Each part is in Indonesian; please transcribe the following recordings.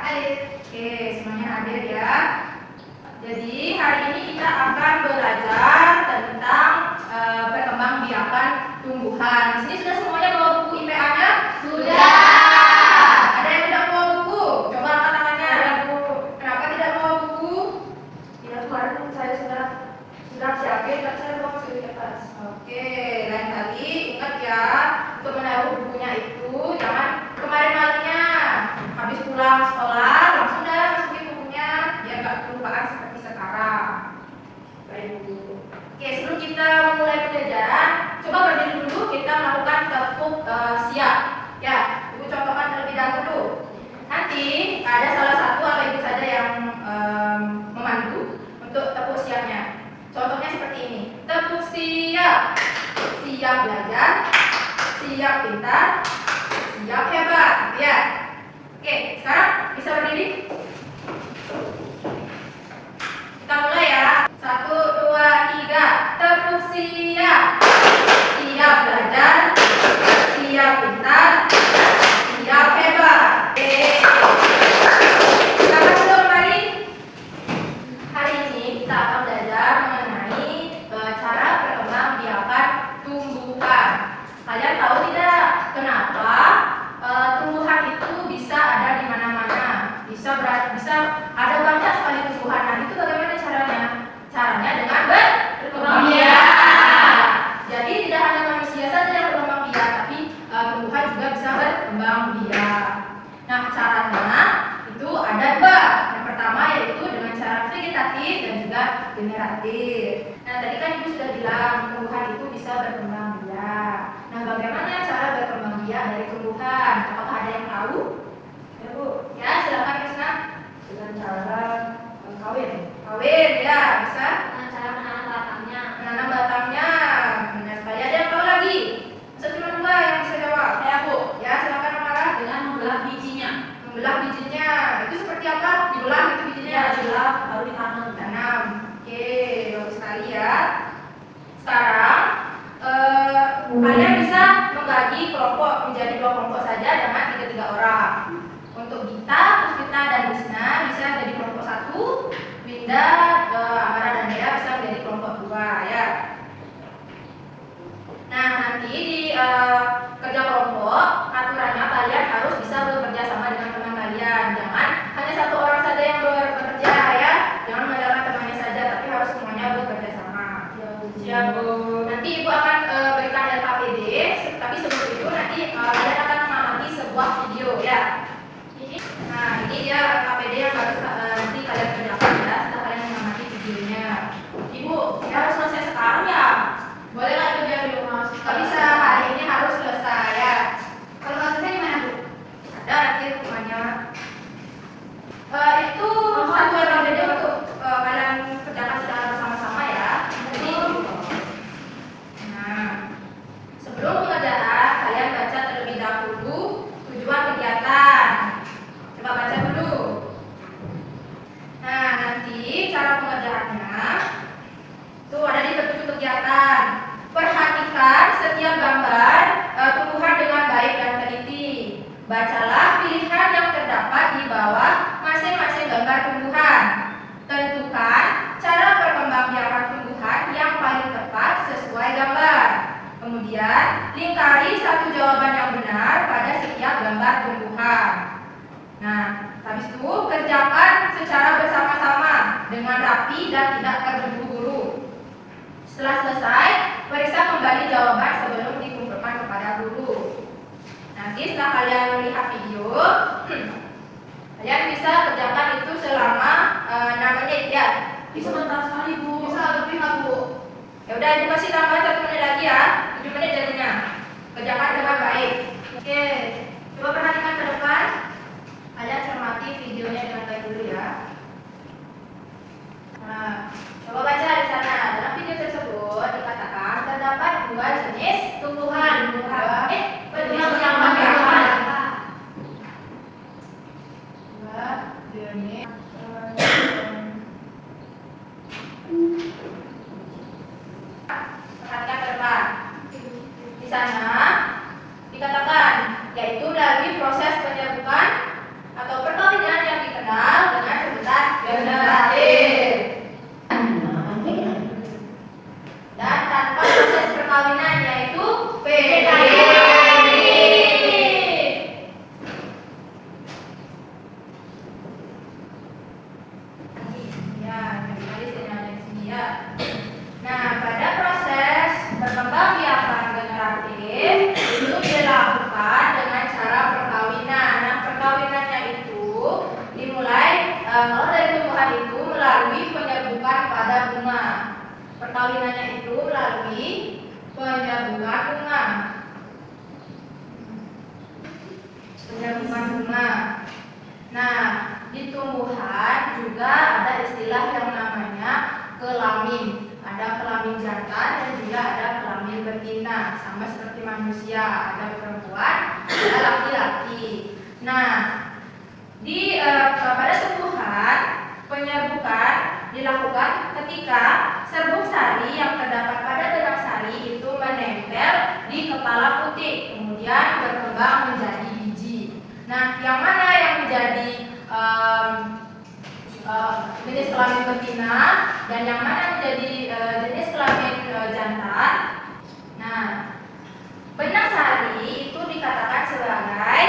Oke, semuanya hadir ya. Jadi hari ini kita akan belajar tentang perkembangbiakan tumbuhan. Di sini sudah semuanya bawa buku IPA-nya? Sudah. Ada yang tidak bawa buku? Coba angkat tangannya. Kenapa tidak bawa buku? Ya, kemarin saya sudah siapin, tapi saya bawa ke kertas. Oke, lain kali ingat ya untuk menaruh bukunya itu jangan kemarin malamnya habis pulang sekolah langsung dah masukin bukunya biar nggak kelupaan seperti sekarang. Baik, Bu. Oke, sebelum kita memulai pembelajaran, coba berdiri dulu kita melakukan tepuk siap. Ya, Ibu contohkan terlebih dahulu. Nanti ada salah satu atau ibu saja yang memandu untuk tepuk siapnya. Contohnya seperti ini. Tepuk siap. Siap belajar, siap pintar, siap hebat. Ya. Oke, sekarang bisa berdiri. Kita mulai ya. 1, 2, 3. Tepuk siap. Siap belajar, siap pintar, siap hebat. Oke. Selamat dulu kembali. Hari ini kita akan belajar mengenai cara perkembangbiakan tumbuhan. Kalian tahu tidak kenapa tumbuhan itu bisa ada di mana-mana? Bisa ada banyak sekali tumbuhan. Nah, itu bagaimana caranya? Caranya dengan berkembang biak. Jadi tidak hanya manusia saja yang berkembang biak, tapi tumbuhan juga bisa berkembang biak. Nah, caranya itu ada dua. Yang pertama yaitu dengan cara vegetatif dan juga generatif. Nah, tadi kan Ibu sudah bilang tumbuhan itu bisa berkembang biak. Nah, bagaimana cara berkembang biak dari tumbuhan? Apakah ada yang tahu? Ya, Bu. Ya, silakan Krisna. Dengan cara kawin. Kawin, ya bisa. Dengan cara menanam batangnya. Menanam batangnya. Nah, sekali ada yang tahu lagi? Bisa cuma dua yang bisa jawab. Ya, Bu. Ya, silakan Amara. Dengan membelah bijinya. Membelah bijinya. Itu seperti apa? Dibelah itu bijinya. Ya, dibelah baru ditanam. Tanam. Oke, bagus sekali ya. Sekarang kalian bisa membagi kelompok menjadi dua kelompok saja dengan 3 orang. Untuk Gita, Puspita, dan Risna bisa jadi kelompok 1. Winda, Amara, dan Dea bisa menjadi kelompok 2 ya. Nah, nanti di kerja kelompok aturannya kalian harus bisa bekerja sama dengan teman kalian. Jangan hanya 1 orang saja yang bekerja ya. Jangan mengandalkan temannya saja, tapi harus semuanya bekerja sama. Siap, Bu. Nanti Ibu akan berikan LKPD, tapi sebelum itu nanti kalian akan mengamati sebuah video ya. Nah, ini dia LKPD yang harus nanti kalian kerjakan ya setelah kalian mengamati videonya. Ibu, ya harus selesai sekarang ya. Boleh nggak itu biar dulu mas? Kalau bisa hari ini harus selesai ya. Kalau nggak selesai gimana Bu? Ada nanti hukumannya. Itu satu LKPD untuk kalian kerjakan secara bersama-sama ya. Jadi, nah, sebelum pengerjaan kalian baca terlebih dahulu tujuan kegiatan. Coba baca dulu. Nah, nanti cara pengerjaannya itu ada di petunjuk kegiatan. Perhatikan setiap gambar tumbuhan dengan baik dan teliti. Bacalah pilihan yang terdapat di bawah masing-masing gambar tumbuhan. Tentukan cara perkembangbiakan tumbuhan yang paling tepat sesuai gambar. Kemudian, lingkari satu jawaban yang benar pada setiap gambar tumbuhan. Nah, habis itu kerjakan secara bersama-sama dengan rapi dan tidak terburu-buru. Setelah selesai, periksa kembali jawaban sebelum dikumpulkan kepada guru. Nanti setelah kalian melihat video, kalian bisa kerjakan itu selama 6 menit ya. Bisa sebentar sekali, Bu. Bisa lebih nggak Bu? Ya udah, Ibu kasih tambah 1 menit lagi ya. 7 menit jadinya. Kerjakan dengan baik. Oke, coba perhatikan ke depan. Kalian cermati videonya dengan baik dulu ya. Nah, coba baca di sana. Dalam video tersebut dikatakan terdapat 2 jenis tumbuhan. Perhatikan ke depan. Di sana dikatakan yaitu penerimaan bunga. Nah, di tumbuhan juga ada istilah yang namanya kelamin. Ada kelamin jantan dan juga ada kelamin betina. Sama seperti manusia, ada perempuan, ada laki-laki. Nah, pada tumbuhan penyerbukan dilakukan ketika serbuk sari yang terdapat pada benang sari itu menempel di kepala putik, kemudian berkembang menjadi biji. Nah, yang mana yang menjadi jenis kelamin betina dan yang mana menjadi jenis kelamin jantan? Nah, benang sari itu dikatakan sebagai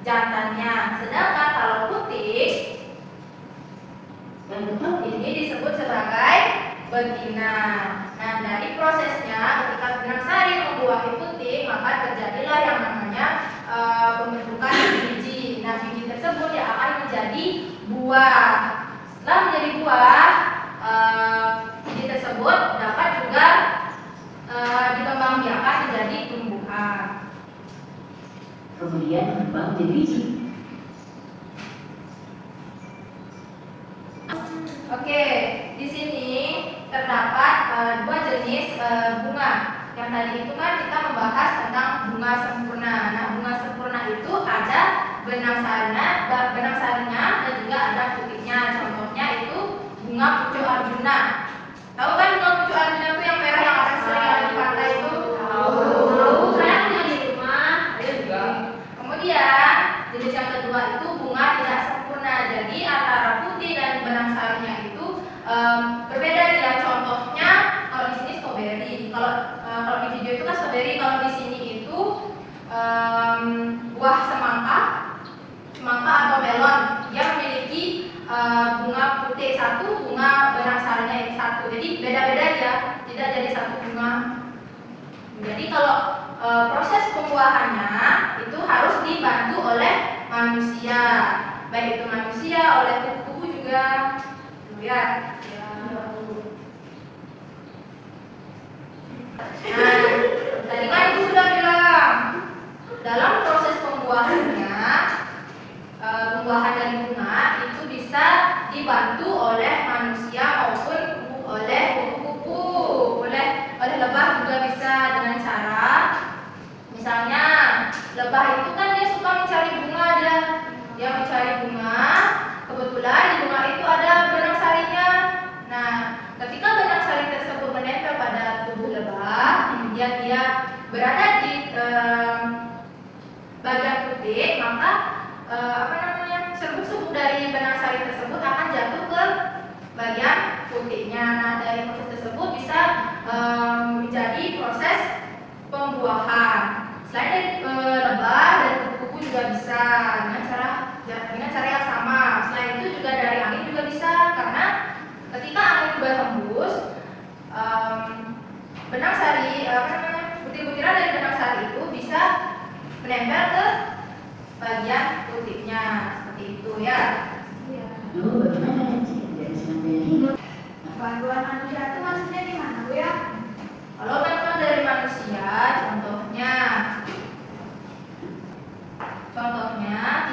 jantannya, sedangkan kalau putik ini disebut sebagai betina. Nah, dari prosesnya ketika benang sari membuahi putik, maka terjadilah yang namanya pembentukan biji. Nah, biji tersebut yang akan menjadi buah. Setelah menjadi buah, biji tersebut dapat juga dikembangbiakan menjadi tumbuhan. Kemudian berkembang menjadi biji. Oke, di sini terdapat dua jenis bunga. Yang tadi itu kan kita membahas tentang bunga sempurna. Nah, bunga sempurna itu ada benang sarinya dan juga ada putiknya. Contohnya itu bunga pucuk Arjuna. Tahu kan bunga pucuk Arjuna itu yang merah yang ada sering ada di pantai itu? Tahu, saya punya di rumah. Saya juga. Kemudian jenis yang kedua itu bunga tidak sempurna. Jadi antara putih dan benang sarinya itu berbeda dia. Contohnya kalau di sini stroberi. Kalau di video itu kan stroberi. Kalau di sini itu buah semangka atau melon. Dia memiliki bunga putih satu, bunga benang sarinya yang satu. Jadi beda-beda dia, tidak jadi satu bunga. Jadi kalau proses pembuahannya itu harus dibantu oleh manusia, baik itu manusia, oleh kupu-kupu juga. Lihat. Nah, tadi kan ibu sudah bilang dalam proses pembuahannya, pembuahan dari bunga itu bisa dibantu oleh manusia maupun oleh kupu-kupu, oleh lebah juga bisa dengan cara, misalnya lebah itu kan dia suka mencari bunga, dia mencari bunga. Kebetulan di bunga itu ada benang sarinya. Nah, ketika benang sari tersebut menempel pada tubuh lebah, kemudian dia berada di bagian putik, maka serbuk-serbuk dari benang sari tersebut akan jatuh ke bagian putiknya. Nah, dari proses tersebut bisa menjadi proses pembuahan. Selain dari lebah, dari kupu-kupu juga bisa dengan cara yang sama. Selain itu juga dari angin juga bisa, karena ketika angin berhembus, benang sari, butir-butiran dari benang sari itu bisa menempel ke bagian putiknya, seperti itu ya. Lalu bagaimana dari sampai hidup? Bantuan manusia itu maksudnya gimana, Bu ya? Kalau bantuan dari manusia, contohnya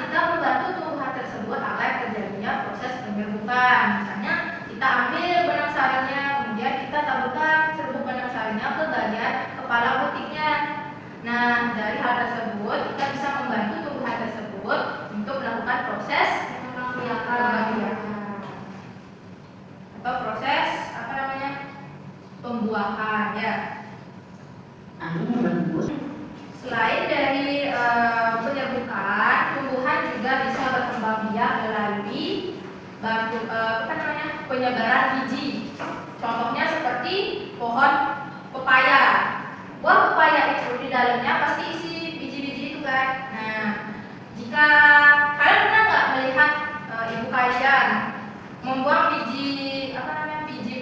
kita membantu tumbuhan tersebut agar terjadinya proses penyerbukan. Misalnya kita ambil benang sarinya, kemudian kita taburkan serbuk benang sarinya ke bagian kepala putiknya. Nah, dari hal tersebut kita bisa membantu tumbuhan tersebut untuk melakukan proses pembuahan atau proses pembuahan ya. Angin berhembus. Selain dari penyerbukan, tumbuhan juga bisa berkembang biak melalui penyebaran biji. Contohnya seperti pohon pepaya. Buah pepaya itu di dalamnya pasti isi biji-biji itu kan. Nah, jika kalian pernah nggak melihat ibu kalian membuang biji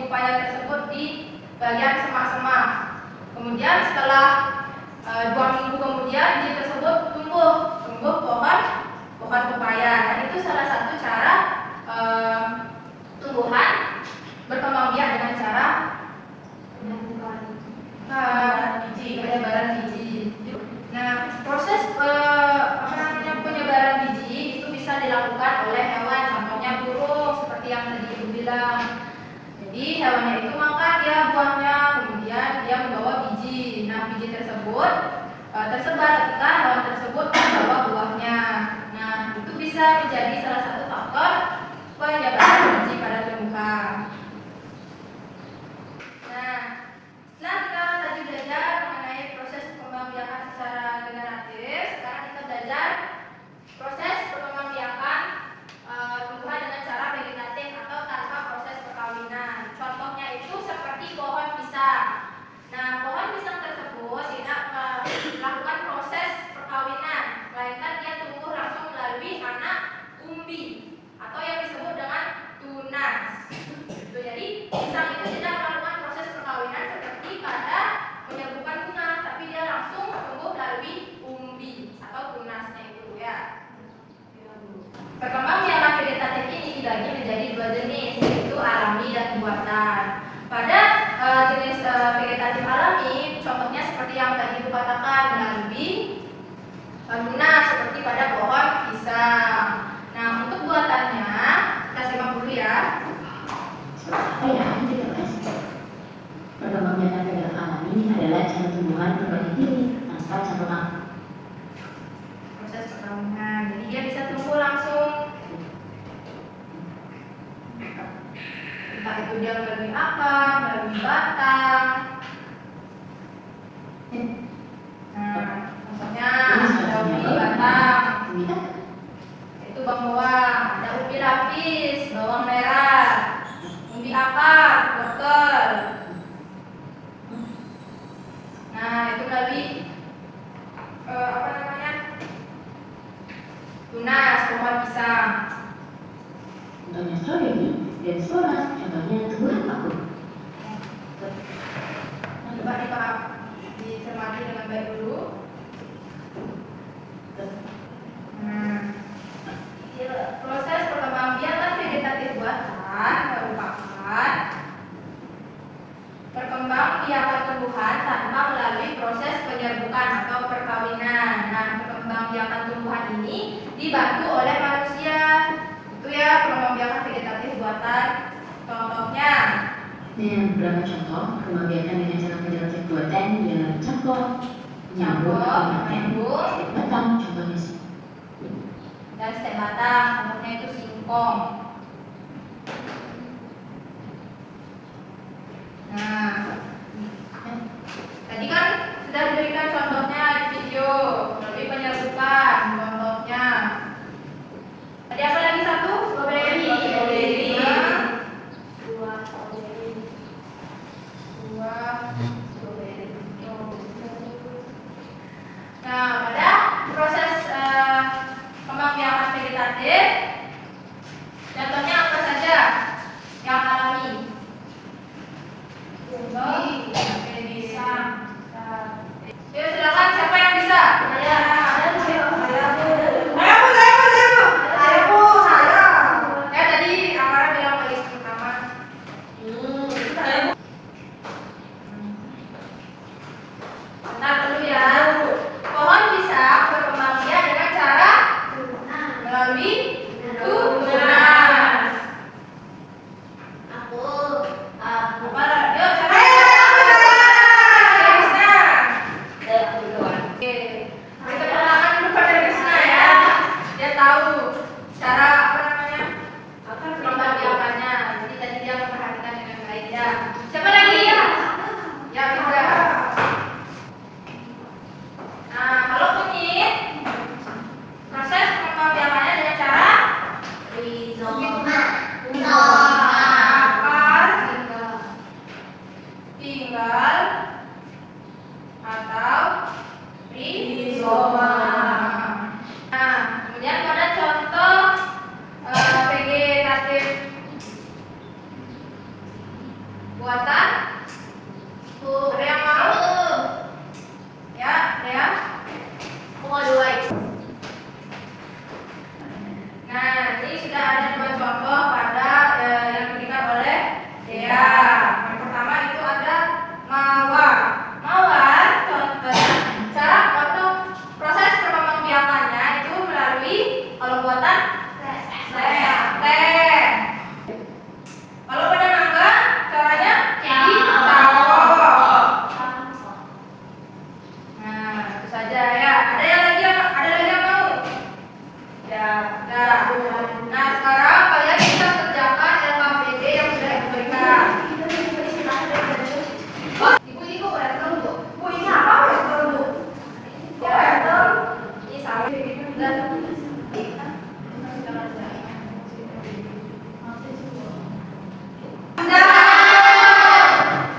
pepaya tersebut di bagian semak-semak. Kemudian setelah 2 minggu kemudian biji tersebut tumbuh pohon pepaya. Dan itu salah satu cara tumbuhan berkembang biak dengan cara penyebaran biji. Nah, proses penyebaran bilang. Jadi hewannya itu makan dia buahnya, kemudian dia membawa biji. Nah, biji tersebut tersebar ketika hewan tersebut membawa buahnya. Nah, itu bisa menjadi salah satu faktor penyebaran biji pada tumbuhan. Nah, setelah kita tadi belajar mengenai proses perkembangbiakan secara generatif, sekarang kita belajar proses perkembangbiakan tumbuhan dengan cara vegetatif atau tanpa proses perkawinan. Contohnya itu seperti pohon pisang. Nah, pohon pisang tersebut tidak melakukan proses perkawinan, melainkan dia tumbuh langsung melalui anak umbi atau yang disebut dengan tunas. Jadi, pisang itu tidak melakukan proses perkawinan seperti pada penyerbukan tunas, tapi dia langsung tumbuh melalui umbi atau tunasnya itu ya. Perkembangbiakan vegetatif ini dibagi menjadi dua jenis, yaitu alami dan buatan. Pada jenis vegetatif alami, contohnya seperti yang tadi Ibu katakan melalui tunas seperti pada pohon pisang. Nah, untuk buatannya kita simak dulu ya. Apa yang kita bahas? Perkembangbiakan vegetatif alami adalah cara tumbuhan berbagi diri tanpa campuran. Proses perkawinan, jadi dia bisa tumbuh langsung. Entah itu dia melalui akar, melalui batang. Nah, contohnya ada umbi batang, itu bawang, ada umbi lapis, bawang merah, umbi akar, wortel. Nah, itu melalui tunas pohon pisang. Contohnya strawberry dan soras, contohnya tumbuhan paku. Coba dicermati dengan baik dulu. Nah, proses perkembangbiakan vegetatif buatan merupakan perkembangbiakan tumbuhan tanpa melalui proses penyerbukan atau perkawinan. Nah, perkembangbiakan tumbuhan ini dibantu oleh manusia. Itu ya perkembangbiakan vegetatif buatan. Contohnya Dengan beberapa contoh perkembangbiakan dengan cara vegetatif buatan dalam cangkok, nyambung, stek batang, contohnya dan stek batang, contohnya itu singkong. Nah, tadi kan sudah diberikan contohnya di video melalui penyerbukan, contohnya. Tadi apa lagi satu? Strawberry. Buah strawberry. Nah, pada proses pembiakan vegetatif, contohnya apa saja yang alami? Pisang. Yuk, silakan siapa yang bisa? Tadi Amara bilang paling pertama. Bentar dulu ya. Pohon pisang berkembang biak dengan cara melalui tunas. Yuk, siapa yang bisa? Oke. Kita perkenalkan dulu pada Krisna ya. Dia tahu cara perkembangbiakannya. Jadi tadi dia memperhatikan dengan baik ya. Siapa lagi? Ya, juga. Nah, kalau kunyit, proses perkembangbiakannya dengan cara akar, tinggal, atau rizoma. Nah, kemudian pada contoh vegetatif buatan, ada yang mau? Ya, ada yang? Nah, ini sudah ada dua contoh pada yang diberikan oleh Dea. Yang pertama itu ada mawar. Mawar, cara untuk proses perkembangbiakannya itu melalui kalau buatan teh. Ya. Nah, sekarang kalian bisa kerjakan LKPD yang sudah diberikan. Ibu berantem Bu. Bu, ini apa ya, Bu? Kok berantem? Ini salah.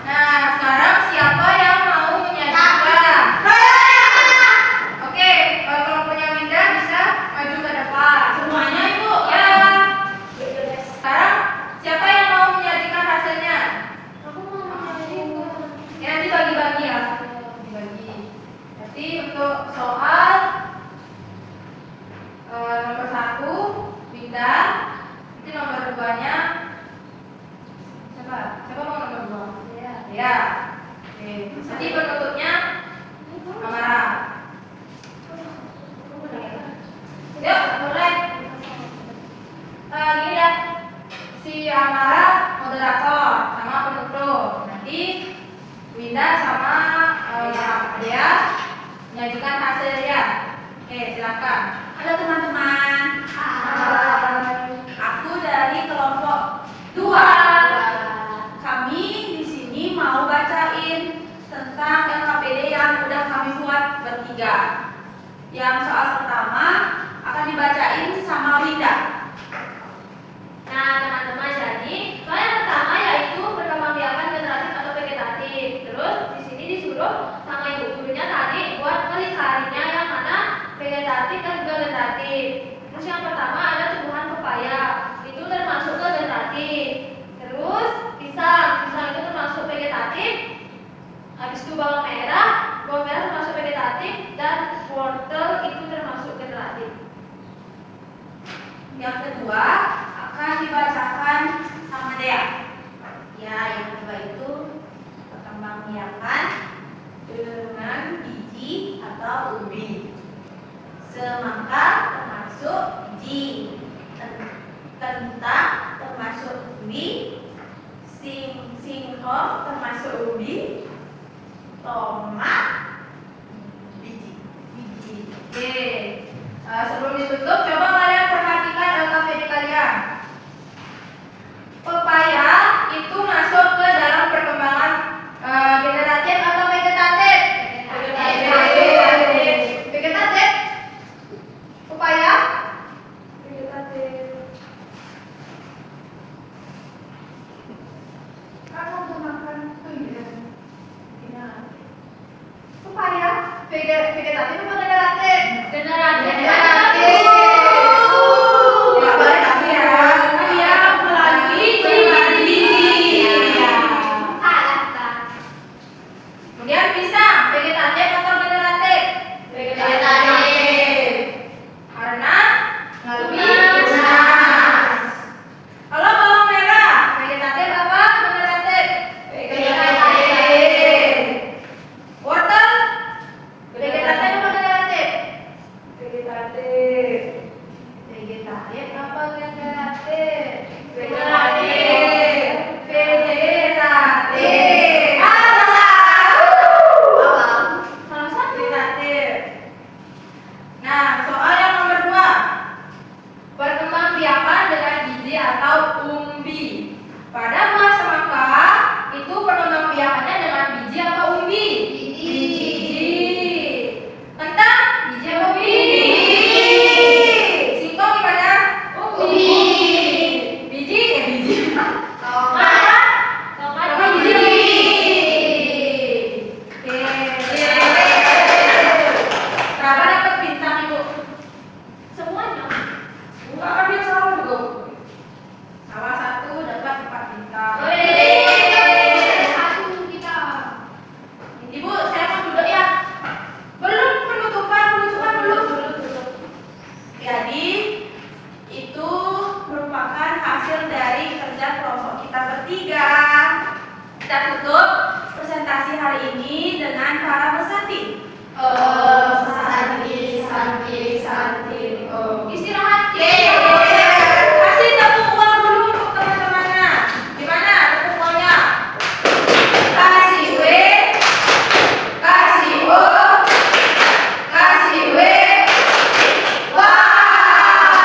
Nah, sekarang siapa yang mau menyajikan? Oke, kalau kelompoknya Winda bisa maju ke depan. Semuanya, Ibu? Ya. Sekarang siapa yang mau menyajikan hasilnya? Aku mau menyajikan. Ya, nanti bagi-bagi ya. Dibagi. Nanti untuk soal nomor 1 Winda, nanti nomor 2-nya siapa? Siapa mau nomor 2? Ya. Oke. Nanti penutupnya Amara. Yuk, mulai. Gini dah. Si Amara moderator sama penutup. Nanti Winda sama dia menyajikan hasilnya. Oke, silakan. Halo teman-teman. Aku dari kelompok 2. Kami di sini mau bacain tentang LKPD yang udah kami buat bertiga. Yang soal pertama akan dibacain sama Winda. Nah, teman-teman, jadi soal yang pertama yaitu perkembangbiakan generatif atau vegetatif. Terus di sini disuruh sama ibu gurunya tadi buat melingkarinya yang mana vegetatif dan juga generatif. Terus yang pertama ada tumbuhan pepaya, itu termasuk ke generatif. Terus pisang itu termasuk vegetatif. Habis itu bawang merah termasuk vegetatif dan wortel itu termasuk generatif. Yang kedua akan dibacakan sama Dea. Ya, yang kedua itu perkembangbiakan dengan biji atau ubi. Semangka termasuk biji, kentang termasuk ubi, singkong termasuk ubi, tomat biji. Oke. Sebelum ditutup, coba kalian perhatikan LKPD kalian. Pepaya itu masuk ke dalam perkembangan generatif atau vegetatif? Vegetatif. Pepaya? Vegetatif. Kan mau makan durian. Pepaya? Vegetatif atau generatif? Generatif. Nggak boleh tapi ya. Dia melalui biji. Salah, Kak. Kemudian pisang, vegetatif atau generatif? Vegetatif. Karena melalui Tunas. tunas. Kalau bawang merah, vegetatif apa generatif? Vegetatif. Wortel, vegetatif apa generatif? Vegetatif. Vegetatif apa generatif? Vegetatif. Vegetatif. Salah satu. Vegetatif. Nah, soal yang nomor 2. Perkembangbiakan dengan biji atau umbi. Pada buah semangka, itu perkembangbiakannya dengan biji atau umbi? Biji. Kentang, biji atau umbi? Singkong gimana? Umbi. Biji ya biji. Tomat. Tomat biji. Oke. Berapa dapat bintang Ibu? Semuanya. Enggak kan dia salah juga. Salah satu dapat 4 bintang. Satu kita. Ibu, saya mau duduk ya. Belum penutupan belum. Jadi itu merupakan hasil dari kerja kelompok kita bertiga. Kita tutup presentasi hari ini dengan para peserta. Istirahat. Kasih tepuk uang dulu untuk teman-temannya. Gimana tepuk uangnya? Kasih W, kasih O, kasih W. Wow.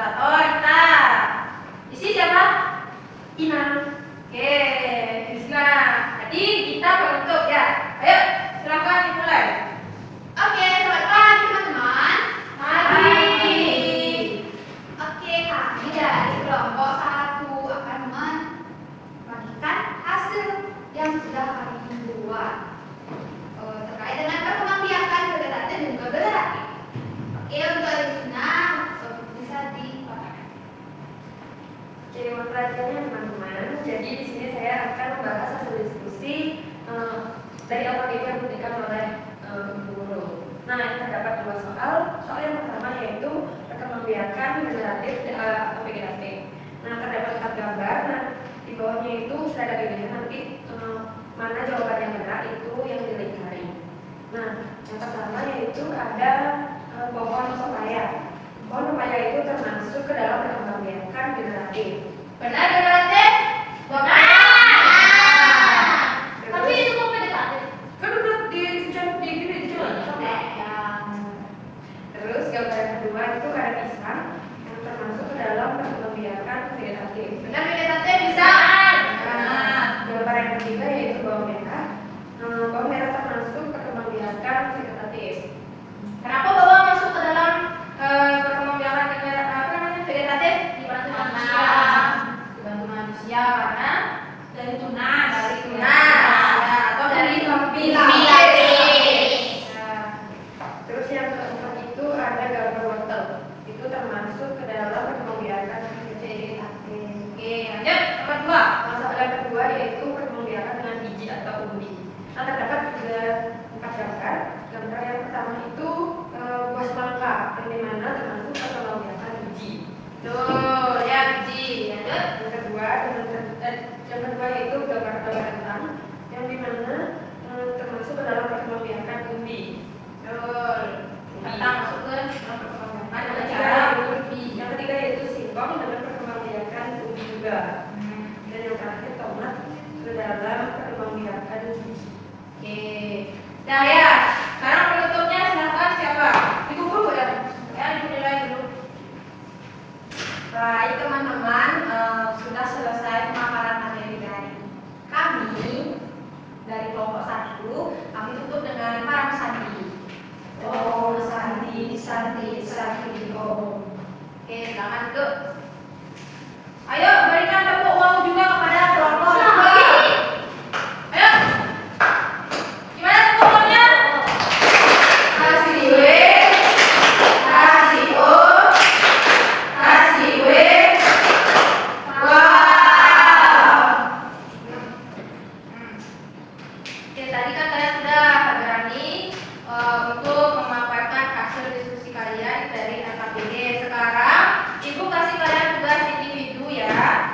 fasilitator kita. Isi siapa? Ina. Oke, Krisna. Jadi kita penutup ya. Ayo, silakan dimulai. Oke, selamat pagi teman-teman. Pagi. Oke, kami dari kelompok 1 akan membagikan hasil yang sudah kami buat terkait dengan perkembangbiakan vegetatif dan juga generatif. Oke, untuk Rizna bisa dipakai. Oke, pelajarannya teman-teman. Jadi di sini saya akan membahas hasil diskusi dari LKPD yang diberikan oleh guru. Nah, terdapat 2 soal. Soal yang pertama yaitu perkembangbiakan generatif atau vegetatif. Nah, terdapat 4 gambar. Nah, di bawahnya itu sudah ada pilihan nanti mana jawaban yang benar itu yang dilingkari. Nah, yang pertama yaitu ada pohon pepaya. Pohon pepaya itu termasuk ke dalam perkembangbiakan generatif. Benar generatif? Benar. Tapi itu kok vegetatif? kan udah dijelaskan. Terus gambar yang kedua itu ada pisang yang termasuk ke dalam perkembangbiakan vegetatif. Benar vegetatif bisa? Nah, gambar yang ketiga yaitu bawang merah. Bawang merah termasuk perkembangbiakan vegetatif. Kenapa bawang masuk ke dalam perkembangbiakan vegetatif? Dibantu Karena manusia. dibantu manusia karena Dari tunas. ya, atau dari Pilates. Nah, Terus yang keempat itu ada gambar wortel. Itu termasuk ke dalam perkembangbiakan vegetatif. oke, lanjut nomor 2. Soal yang kedua yaitu perkembangbiakan dengan biji atau umbi. Nah, terdapat juga 4 gambar. Gambar yang pertama itu buah semangka, yang dimana termasuk perkembangbiakan biji. Tuh, ya biji. Lanjut. Yang kedua yaitu gambar kentang, yang dimana termasuk ke dalam perkembangbiakan umbi. Betul. Kentang masuk ke dalam perkembangbiakan dengan Yang cara ketiga umbi. yang ketiga yaitu singkong dengan perkembangbiakan umbi juga. Dan yang terakhir tomat ke dalam perkembangbiakan biji. Oke. Nah ya, sekarang penutupnya silakan siapa? Ibu guru ya? Ya, ibu nilai dulu. Baik teman-teman, sudah selesai pemaparan materi dari kami dari kelompok 1. Kami tutup dengan para sandi. Oh, sandi, sandi, sandi, oh. Oke, silakan duduk. Ayo berikan tepuk wow juga kepada kelompok 2. Ayo. Gimana tepuk wownya? Kasih W, kasih O, kasih W. Wow. Oke, tadi kan kalian sudah berani untuk memaparkan hasil diskusi kalian dari LKPD. Sekarang ibu kasih kalian tugas individu ya.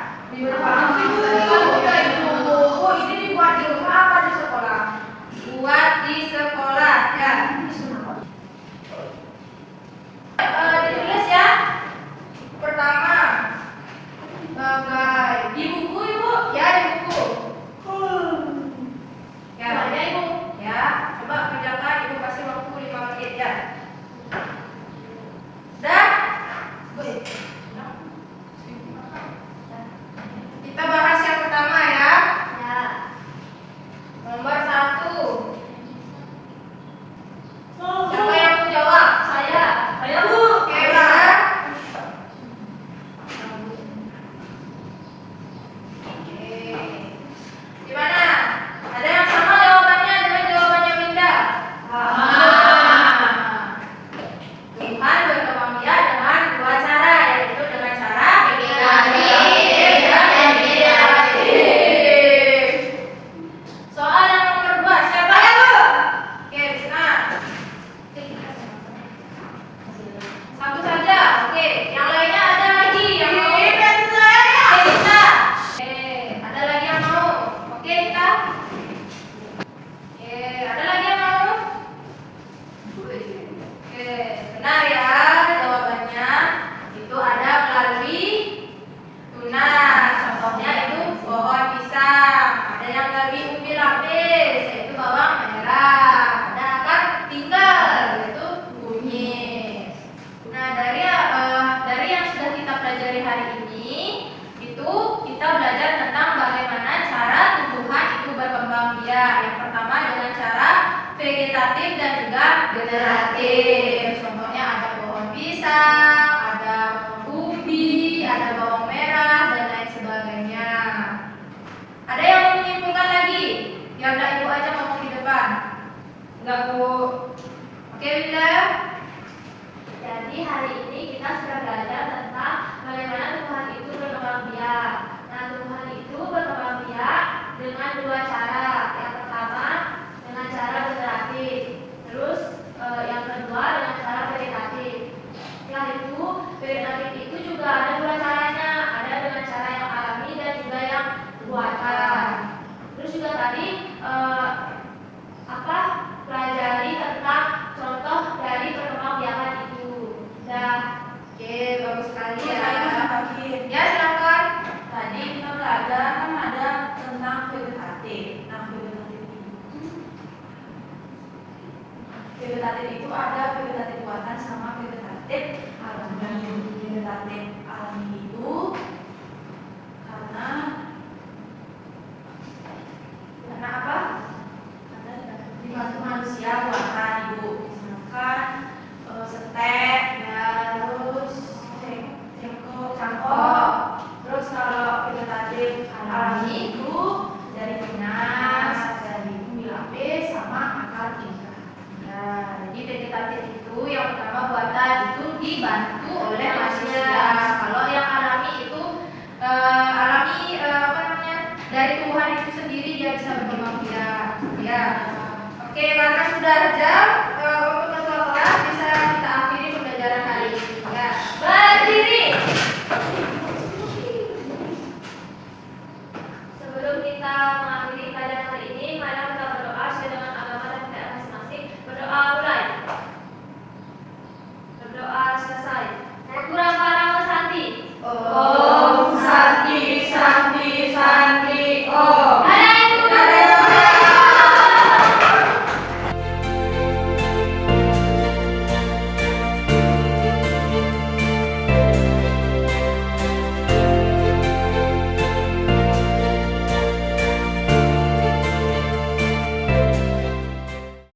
generatif. Contohnya ada pohon pisang, ada ubi, ada bawang merah, dan lain sebagainya. Ada yang mau menyimpulkan lagi? Ya udah, ibu aja ngomong di depan. Enggak, Bu. Oke, Winda. Jadi hari ini kita sudah belajar tentang bagaimana tumbuhan itu berkembang biak. Nah, tumbuhan itu berkembang biak dengan dua cara. Yang pertama dengan cara generatif, terus yang kedua dengan cara vegetatif. Setelah itu, vegetatif itu juga ada dua caranya, ada dengan cara yang alami dan juga yang buatan. Terus juga tadi pelajari tentang contoh dari perkembangbiakan itu. Dan Oke, bagus sekali Iya, ya. saya nambahin. Ya, silakan. Tadi kita belajar kan ada tentang vegetatif. Nah, vegetatif itu ada vegetatif buatan sama vegetatif alami. Vegetatif alami itu karena apa? Dibantu manusia buatan ibu. Misalkan setek, ya, terus cangkok. Terus kalau vegetatif alami itu dari tunas, dari bumi lapis, sama akar tingkat. Ya, jadi vegetatif itu yang pertama buatan itu dibantu oleh manusia. Kalau yang alami itu dari tumbuhan itu sendiri dia bisa berkembang biak. Ya. Oke, karena sudah jam untuk ketua kelas bisa kita akhiri pembelajaran hari ini. Ya. berdiri. Sebelum kita mengakhiri pelajaran hari ini, mari kita berdoa sesuai dengan agama dan kita masing-masing. Berdoa mulai. Berdoa selesai. Kurang parang Santi. Oh.